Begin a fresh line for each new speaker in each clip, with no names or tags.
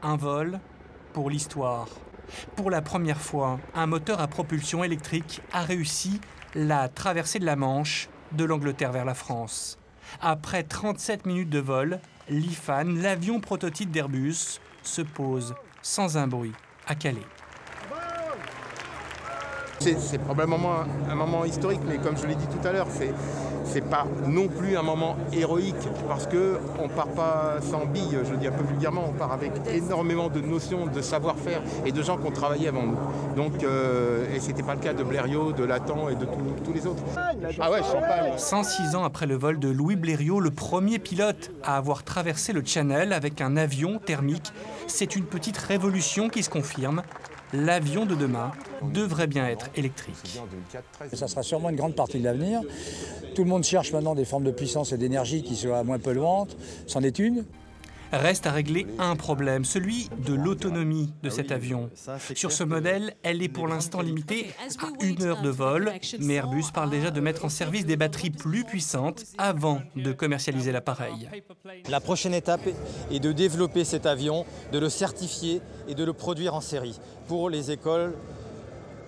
Un vol pour l'histoire. Pour la première fois, un moteur à propulsion électrique a réussi la traversée de la Manche de l'Angleterre vers la France. Après 37 minutes de vol, l'Ifan, l'avion prototype d'Airbus, se pose sans un bruit à Calais.
C'est probablement un moment historique, mais comme je l'ai dit tout à l'heure, c'est pas non plus un moment héroïque parce qu'on ne part pas sans billes, je le dis un peu vulgairement, on part avec énormément de notions, de savoir-faire et de gens qui ont travaillé avant nous. Donc, et c'était pas le cas de Blériot, de Lacan et de tous les autres. Ah ouais, champagne.
106 ans après le vol de Louis Blériot, le premier pilote à avoir traversé le Channel avec un avion thermique, c'est une petite révolution qui se confirme. L'avion de demain devrait bien être électrique.
Ça sera sûrement une grande partie de l'avenir. Tout le monde cherche maintenant des formes de puissance et d'énergie qui soient moins polluantes. C'en est une.
Reste à régler un problème, celui de l'autonomie de cet avion. Sur ce modèle, elle est pour l'instant limitée à 1 heure de vol, mais Airbus parle déjà de mettre en service des batteries plus puissantes avant de commercialiser l'appareil.
La prochaine étape est de développer cet avion, de le certifier et de le produire en série pour les écoles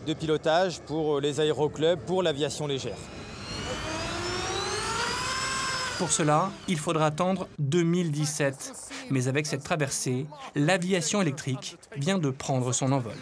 de pilotage, pour les aéroclubs, pour l'aviation légère.
Pour cela, il faudra attendre 2017. Mais avec cette traversée, l'aviation électrique vient de prendre son envol.